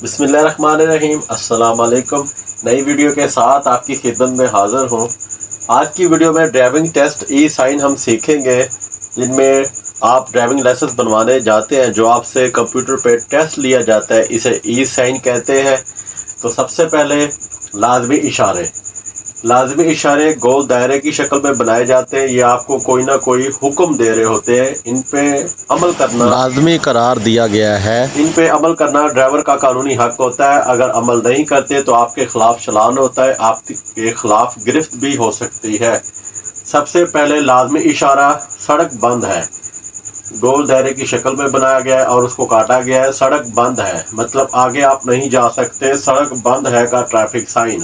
بسم اللہ الرحمن الرحیم، السلام علیکم۔ نئی ویڈیو کے ساتھ آپ کی خدمت میں حاضر ہوں۔ آج کی ویڈیو میں ڈرائیونگ ٹیسٹ ای سائن ہم سیکھیں گے، جن میں آپ ڈرائیونگ لائسنس بنوانے جاتے ہیں، جو آپ سے کمپیوٹر پہ ٹیسٹ لیا جاتا ہے، اسے ای سائن کہتے ہیں۔ تو سب سے پہلے لازمی اشارے گول دائرے کی شکل میں بنائے جاتے ہیں۔ یہ آپ کو کوئی نہ کوئی حکم دے رہے ہوتے ہیں، ان پہ عمل کرنا لازمی قرار دیا گیا ہے۔ ان پہ عمل کرنا ڈرائیور کا قانونی حق ہوتا ہے۔ اگر عمل نہیں کرتے تو آپ کے خلاف چلان ہوتا ہے، آپ کے خلاف گرفت بھی ہو سکتی ہے۔ سب سے پہلے لازمی اشارہ سڑک بند ہے، گول دائرے کی شکل میں بنایا گیا ہے اور اس کو کاٹا گیا ہے۔ سڑک بند ہے مطلب آگے آپ نہیں جا سکتے، سڑک بند ہے کا ٹریفک سائن۔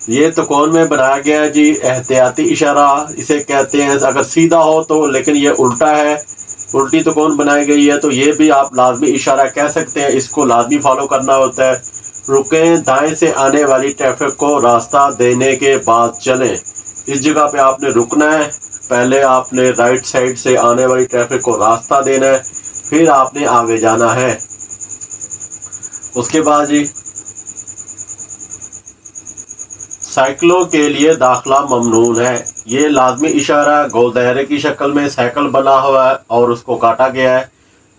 یہ تکون میں بنایا گیا ہے جی۔ احتیاطی اشارہ اسے کہتے ہیں، اگر سیدھا ہو تو، لیکن یہ الٹا ہے، الٹی تکون بنائی گئی ہے، تو یہ بھی آپ لازمی اشارہ کہہ سکتے ہیں۔ اس کو لازمی فالو کرنا ہوتا ہے۔ رکیں، دائیں سے آنے والی ٹریفک کو راستہ دینے کے بعد چلیں۔ اس جگہ پہ آپ نے رکنا ہے، پہلے آپ نے رائٹ سائڈ سے آنے والی ٹریفک کو راستہ دینا ہے، پھر آپ نے آگے جانا ہے۔ اس کے بعد جی، سائیکلوں کے لیے داخلہ ممنوع ہے۔ یہ لازمی اشارہ گول دائرے کی شکل میں سائیکل بنا ہوا ہے اور اس کو کاٹا گیا ہے،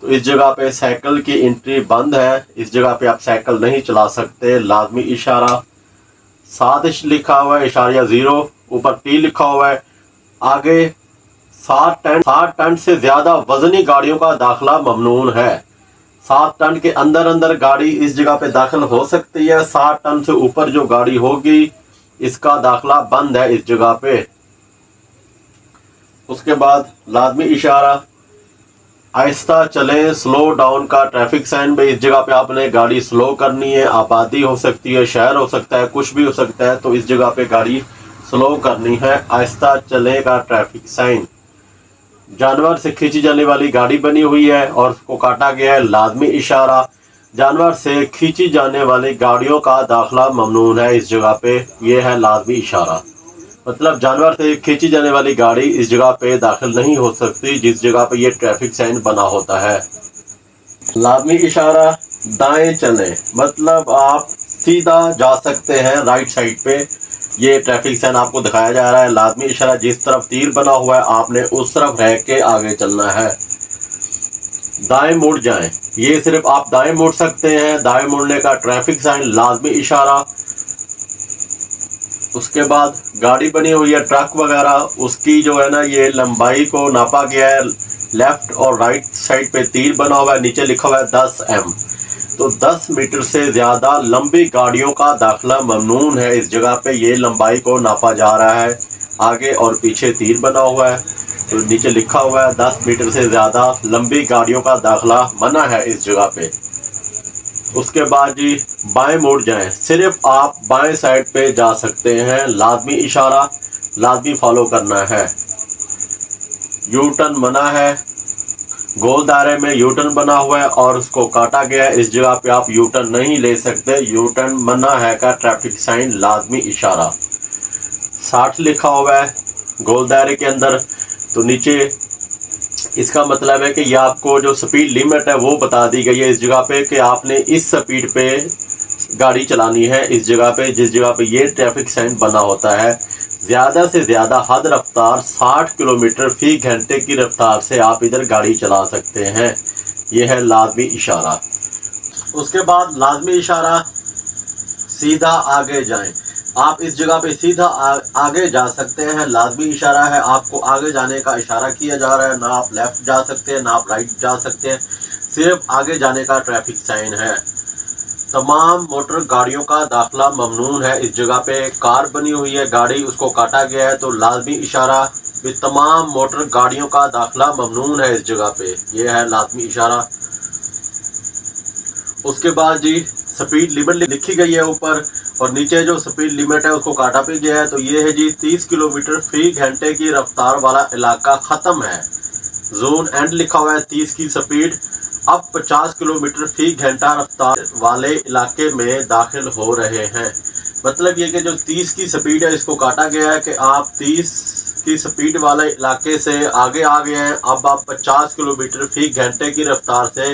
تو اس جگہ پہ سائیکل کی انٹری بند ہے، اس جگہ پہ آپ سائیکل نہیں چلا سکتے۔ لازمی اشارہ 7 لکھا ہوا ہے، اشاریہ 0، اوپر ٹی لکھا ہوا ہے۔ آگے 60 ٹن سے زیادہ وزنی گاڑیوں کا داخلہ ممنوع ہے۔ 7 ٹن کے اندر گاڑی اس جگہ پہ داخل ہو سکتی ہے، 60 ٹن سے اوپر جو گاڑی ہوگی اس کا داخلہ بند ہے اس جگہ پہ۔ اس کے بعد لازمی اشارہ آہستہ چلیں، سلو ڈاؤن کا ٹریفک سائن بھی۔ اس جگہ پہ آپ نے گاڑی سلو کرنی ہے، آبادی ہو سکتی ہے، شہر ہو سکتا ہے، کچھ بھی ہو سکتا ہے، تو اس جگہ پہ گاڑی سلو کرنی ہے۔ آہستہ چلیں کا ٹریفک سائن۔ جانور سے کھینچی جانے والی گاڑی بنی ہوئی ہے اور اس کو کاٹا گیا ہے، لازمی اشارہ جانور سے کھینچی جانے والی گاڑیوں کا داخلہ ممنوع ہے اس جگہ پہ، یہ ہے لازمی اشارہ۔ مطلب جانور سے کھینچی جانے والی گاڑی اس جگہ پہ داخل نہیں ہو سکتی جس جگہ پہ یہ ٹریفک سائن بنا ہوتا ہے۔ لازمی اشارہ دائیں چلیں، مطلب آپ سیدھا جا سکتے ہیں رائٹ سائڈ پہ، یہ ٹریفک سائن آپ کو دکھایا جا رہا ہے۔ لازمی اشارہ جس طرف تیر بنا ہوا ہے آپ نے اس طرف رہ کے آگے چلنا ہے۔ دائیں مڑ جائیں، یہ صرف آپ دائیں مڑ سکتے ہیں، دائیں مڑنے کا ٹریفک سائن لازمی اشارہ۔ اس کے بعد گاڑی بنی ہوئی ہے ٹرک وغیرہ، اس کی جو ہے نا یہ لمبائی کو ناپا گیا ہے، لیفٹ اور رائٹ سائڈ پہ تیر بنا ہوا ہے، نیچے لکھا ہوا ہے 10 ایم، تو 10 میٹر سے زیادہ لمبی گاڑیوں کا داخلہ ممنوع ہے اس جگہ پہ۔ یہ لمبائی کو ناپا جا رہا ہے، آگے اور پیچھے تیر بنا ہوا ہے، تو نیچے لکھا ہوا ہے 10 میٹر سے زیادہ لمبی گاڑیوں کا داخلہ منع ہے اس جگہ پہ۔ اس کے بعد جی، بائیں مڑ جائیں، صرف آپ بائیں سائڈ پہ جا سکتے ہیں، لازمی اشارہ لازمی فالو کرنا ہے۔ یو ٹرن منع ہے، گول دائرے میں یو ٹرن بنا ہوا ہے اور اس کو کاٹا گیا ہے، اس جگہ پہ آپ یو ٹرن نہیں لے سکتے، یو ٹرن منع ہے کا ٹریفک سائن لازمی اشارہ۔ 60 لکھا ہوا ہے گول دائرے کے اندر، تو نیچے اس کا مطلب ہے کہ یہ آپ کو جو سپیڈ لیمٹ ہے وہ بتا دی گئی ہے اس جگہ پہ، کہ آپ نے اس سپیڈ پہ گاڑی چلانی ہے اس جگہ پہ جس جگہ پہ یہ ٹریفک سائن بنا ہوتا ہے۔ زیادہ سے زیادہ حد رفتار 60 کلومیٹر فی گھنٹے کی رفتار سے آپ ادھر گاڑی چلا سکتے ہیں، یہ ہے لازمی اشارہ۔ اس کے بعد لازمی اشارہ سیدھا آگے جائیں، آپ اس جگہ پہ سیدھا آگے جا سکتے ہیں، لازمی اشارہ ہے، آپ کو آگے جانے کا اشارہ کیا جا رہا ہے، نہ آپ لیفٹ جا سکتے ہیں نہ آپ رائٹ جا سکتے ہیں، صرف آگے جانے کا ٹریفک سائن ہے۔ تمام موٹر گاڑیوں کا داخلہ ممنوع ہے اس جگہ پہ۔ کار بنی ہوئی ہے گاڑی، اس کو کاٹا گیا ہے، تو لازمی اشارہ بھی تمام موٹر گاڑیوں کا داخلہ ممنوع ہے اس جگہ پہ، یہ ہے لازمی اشارہ۔ اس کے بعد جی، سپیڈ لیمٹ لکھی گئی ہے اوپر اور نیچے جو سپیڈ لیمٹ ہے اس کو کاٹا بھی گیا ہے، تو یہ ہے جی 30 کلومیٹر فی گھنٹے کی رفتار والا علاقہ ختم ہے، زون اینڈ لکھا ہوا ہے 30 کی سپیڈ۔ اب 50 کلومیٹر فی گھنٹہ رفتار والے علاقے میں داخل ہو رہے ہیں۔ مطلب یہ کہ جو 30 کی سپیڈ ہے اس کو کاٹا گیا ہے کہ آپ 30 کی سپیڈ والے علاقے سے آگے آ گئے ہیں، اب آپ 50 کلومیٹر فی گھنٹے کی رفتار سے